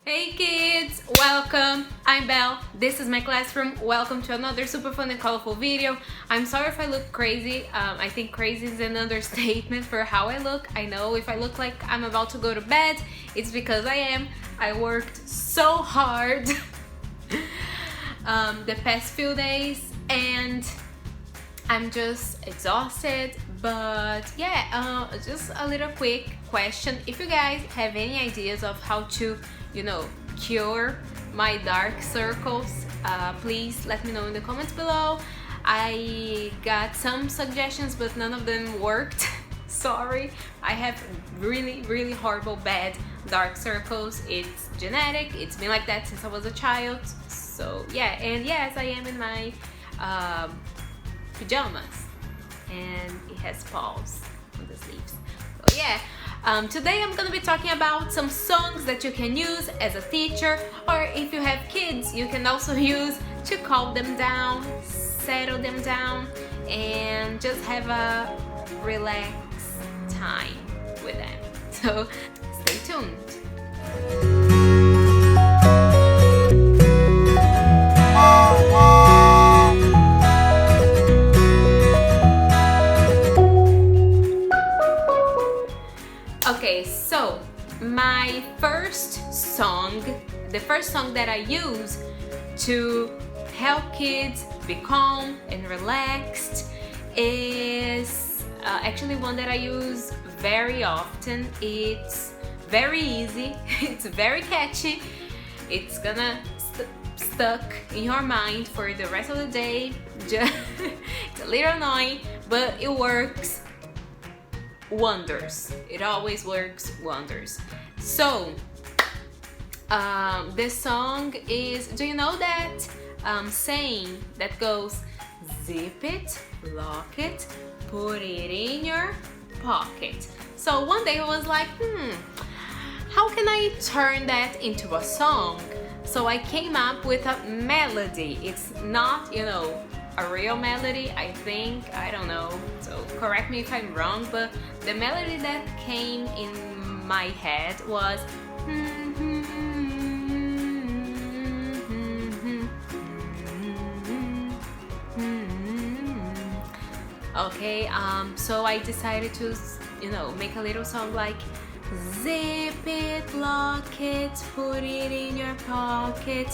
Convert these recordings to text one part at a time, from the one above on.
Hey kids, welcome. I'm Belle. This is my classroom. Welcome to another super fun and colorful video. I'm sorry if I look crazy. I think crazy is an understatement for how I look. I know if I look like I'm about to go to bed, it's because I am. I worked so hard the past few days and I'm just exhausted. But yeah, just a little quick question. If you guys have any ideas of how to cure my dark circles, please let me know in the comments below. I got some suggestions but none of them worked. Sorry, I have really horrible bad dark circles. It's genetic, it's been like that since I was a child. So yeah, and yes, I am in my pajamas and it has paws on the sleeves. So yeah, today I'm gonna be talking about some songs that you can use as a teacher, or if you have kids, you can also use to calm them down, settle them down, and just have a relaxed time with them. So stay tuned. Okay, so my first song, the first song that I use to help kids be calm and relaxed is actually one that I use very often. It's very easy, it's very catchy, it's gonna stuck in your mind for the rest of the day. It's a little annoying, but it works wonders. It always works wonders. So this song is, do you know that saying that goes, zip it, lock it, put it in your pocket? So one day I was like, how can I turn that into a song? So I came up with a melody. It's not, a real melody, I think, I don't know, so correct me if I'm wrong, but the melody that came in my head was okay, so I decided to, make a little song like, zip it, lock it, put it in your pocket,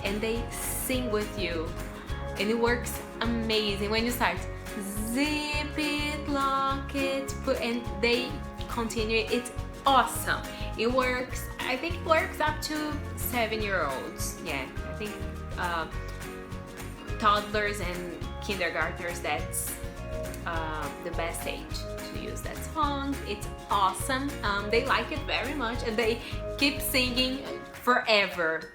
and they sing with you, and it works amazing when you start zip it, lock it, put, and they continue. It's awesome. It works, I think it works up to 7-year-olds. Yeah, I think toddlers and kindergartners, that's the best age to use that song. It's awesome. They like it very much and they keep singing forever.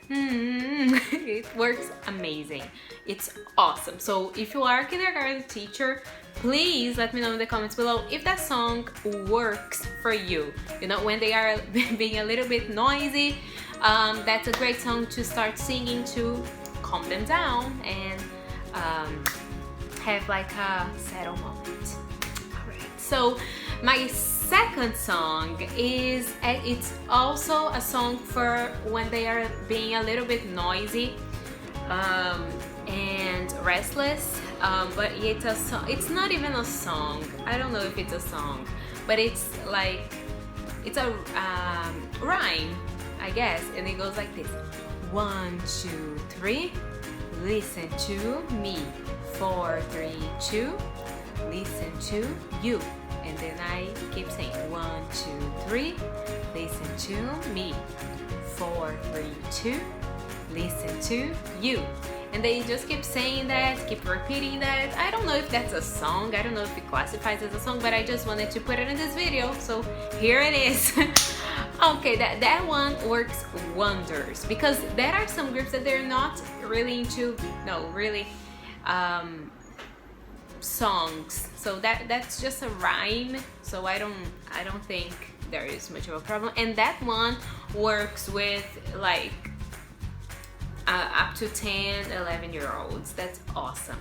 It works amazing. It's awesome. So if you are a kindergarten teacher, please let me know in the comments below if that song works for you. When they are being a little bit noisy, that's a great song to start singing to calm them down and have like a settle moment. Alright, so my second song is, it's also a song for when they are being a little bit noisy and restless, but it's a song. It's not even a song. I don't know if it's a song, but it's like, it's a rhyme, I guess, and it goes like this: 1, 2, 3, listen to me. 4, 3, 2, listen to you. And then I keep saying 1, 2, 3, listen to me. 4, 3, 2, listen to you. And they just keep saying that, keep repeating that. I don't know if that's a song, I don't know if it classifies as a song, but I just wanted to put it in this video, so here it is. Okay, that one works wonders, because there are some groups that they're not really into, songs, so that's just a rhyme, so I don't think there is much of a problem. And that one works with like up to 10, 11-year-olds. That's awesome.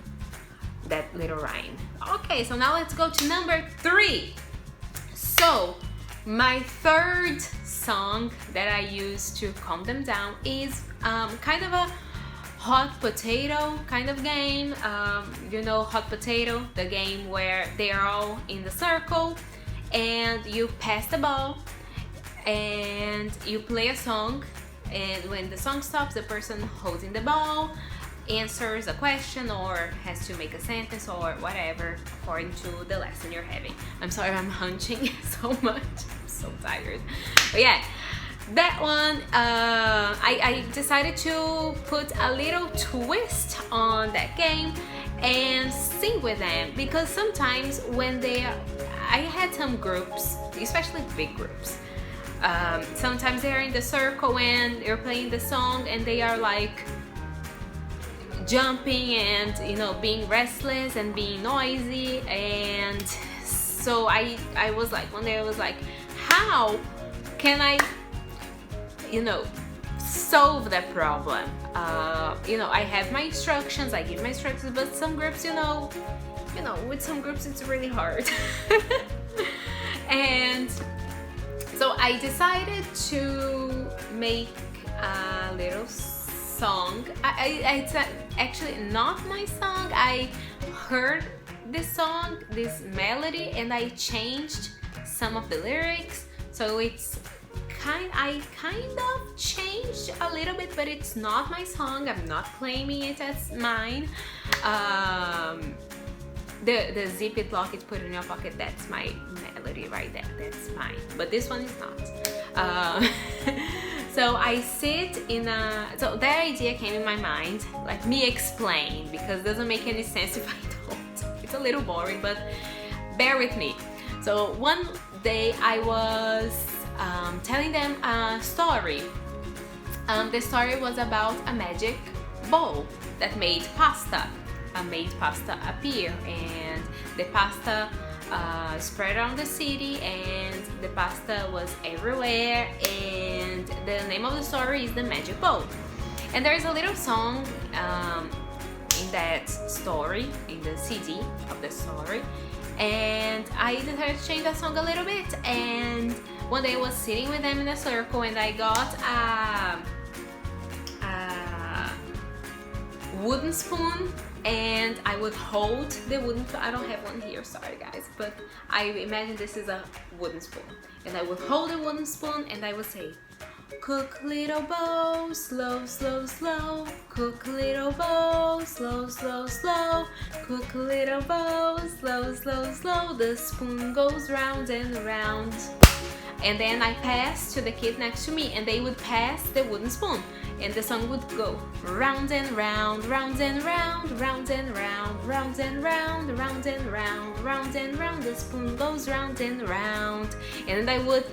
that little rhyme. Okay, so now let's go to number 3. So my third song that I use to calm them down is kind of a hot potato kind of game. You know hot potato, the game where they are all in the circle and you pass the ball and you play a song, and when the song stops, the person holding the ball answers a question or has to make a sentence or whatever according to the lesson you're having. I'm sorry, I'm hunching so much, I'm so tired. But yeah, that one, I decided to put a little twist on that game and sing with them, because sometimes when I had some groups, especially big groups, sometimes they're in the circle and they're playing the song and they are like jumping and, you know, being restless and being noisy. And so I was like, one day I was like, how can I, you know, solve that problem? You know, I have my instructions, I give my instructions, but some groups, you know, with some groups it's really hard. And so I decided to make a little song. It's actually not my song. I heard this song, this melody, and I changed some of the lyrics. So it's I kind of changed a little bit, but it's not my song. I'm not claiming it as mine. The zip it, lock it, put it in your pocket, that's my melody right there, that's mine, but this one is not. So I sit in so that idea came in my mind. Let me explain, because it doesn't make any sense if I don't. It's a little boring, but bear with me. So one day I was telling them a story. The story was about a magic bowl that made pasta. Made pasta appear, and the pasta spread around the city, and the pasta was everywhere, and the name of the story is The Magic Bowl. And there's a little song in that story, in the CD of the story, and I decided to change that song a little bit. And one day I was sitting with them in a circle and I got a wooden spoon, and I would hold the wooden spoon. I don't have one here, sorry guys, but I imagine this is a wooden spoon, and I would hold the wooden spoon and I would say, cook little bowl, slow, slow, slow, cook little bowl, slow, slow, slow, cook little bowl, slow, slow, slow, the spoon goes round and round. And then I pass to the kid next to me, and they would pass the wooden spoon, and the song would go round and round, round and round, round and round, round and round, round and round, round and round, the spoon goes round and round. And then I would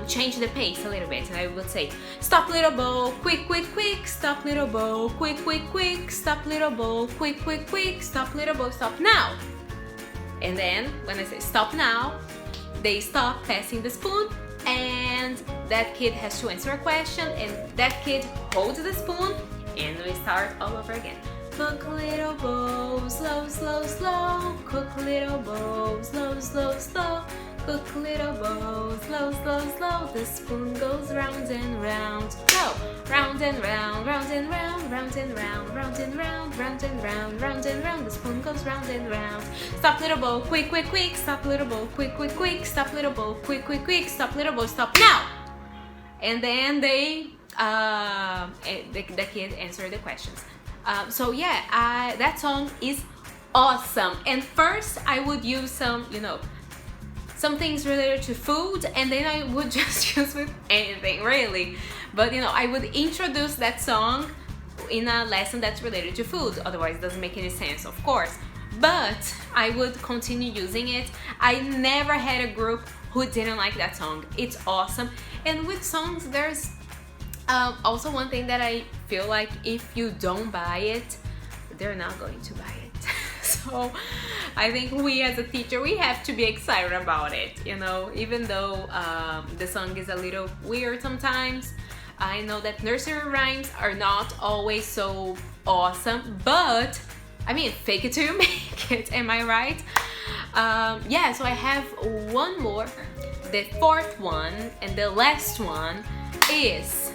change the pace a little bit, and I would say, stop little bowl, quick, quick, quick, stop little bowl, quick, quick, quick, stop little bowl, quick, quick, quick, stop little bowl, stop now. And then when I say stop now, they stop passing the spoon, and that kid has to answer a question, and that kid holds the spoon, and we start all over again. Cook little bowl, slow, slow, slow, cook little bowl, slow, slow, slow, cook little bowl, slow, slow, slow, the spoon goes round and round, go! Round and round, round and round, round and round, round and round, round and round, round and round, the spoon goes round and round. Stop little bowl, quick, quick, quick, stop little bowl, quick, quick, quick, stop little bowl, quick, quick, quick, stop little bowl, stop now! And then the kid answered the questions. So yeah, that song is awesome. And first I would use some, you know, some things related to food, and then I would just use with anything really. But you know, I would introduce that song in a lesson that's related to food, otherwise it doesn't make any sense, of course. But I would continue using it. I never had a group who didn't like that song. It's awesome. And with songs, there's also one thing that I feel like if you don't buy it, they're not going to buy it. So I think we as a teacher, we have to be excited about it, you know, even though the song is a little weird sometimes. I know that nursery rhymes are not always so awesome, but I mean, fake it till you make it, am I right? Yeah, so I have one more. The fourth one and the last one is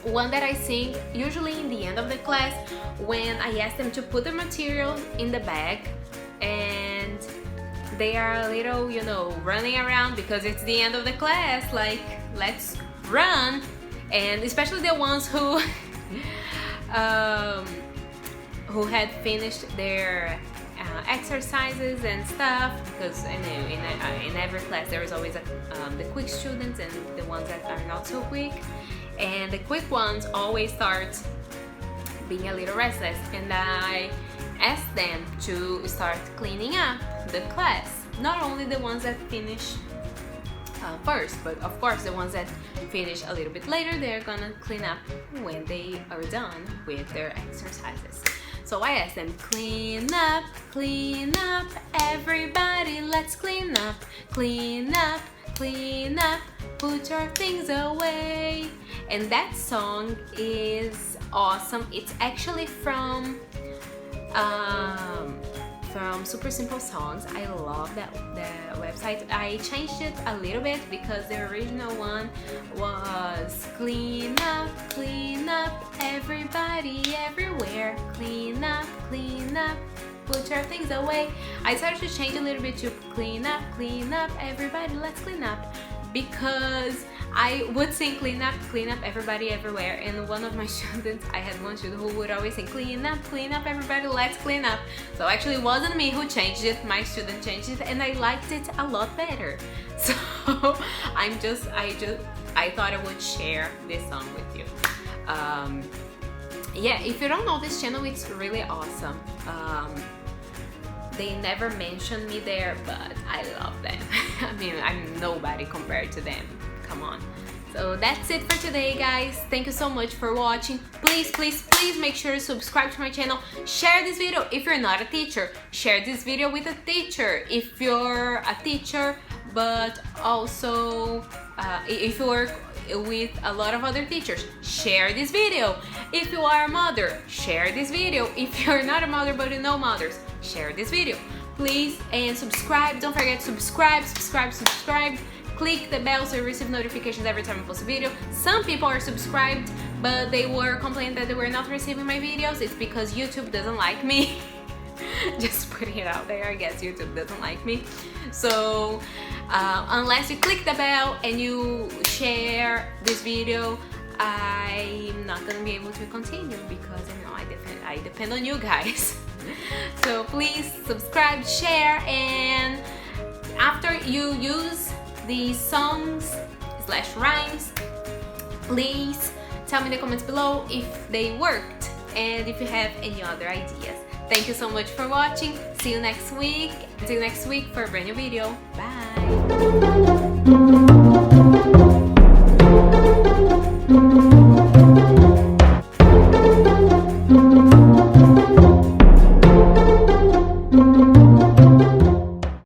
one that I sing usually in the end of the class when I ask them to put the material in the bag and they are a little, you know, running around because it's the end of the class, like, let's run. And especially the ones who had finished their exercises and stuff, because I know in every class there is always the quick students and the ones that are not so quick, and the quick ones always start being a little restless, and I ask them to start cleaning up the class, not only the ones that finish first, but of course the ones that finish a little bit later, they're gonna clean up when they are done with their exercises. So I asked them, clean up, everybody, let's clean up, clean up, clean up, put your things away. And that song is awesome. It's actually from Super Simple Songs. I love the website. I changed it a little bit because the original one was clean up, everybody, everywhere, clean up, put your things away. I started to change a little bit to clean up, everybody, let's clean up, because I would sing clean up, everybody, everywhere, and one of my students, I had one student who would always sing clean up, everybody, let's clean up. So actually it wasn't me who changed it, my student changed it, and I liked it a lot better. So I thought I would share this song with you. Yeah, if you don't know this channel, it's really awesome. They never mentioned me there, but I love them. I mean, I'm nobody compared to them. Come on. So that's it for today, guys. Thank you so much for watching. Please make sure to subscribe to my channel. Share this video if you're not a teacher. Share this video with a teacher if you're a teacher, but also if you work with a lot of other teachers. Share this video. If you are a mother, share this video. If you're not a mother but you know mothers, share this video. Please, and subscribe. Don't forget to subscribe. Click the bell so you receive notifications every time I post a video. Some people are subscribed, but they were complaining that they were not receiving my videos. It's because YouTube doesn't like me. Just putting it out there, I guess YouTube doesn't like me. So unless you click the bell and you share this video, I'm not gonna be able to continue because, you know, I depend on you guys. So please subscribe, share, and after you use these songs/rhymes, please tell me in the comments below if they worked and if you have any other ideas. Thank you so much for watching. See you next week. Until next week for a brand new video. Bye.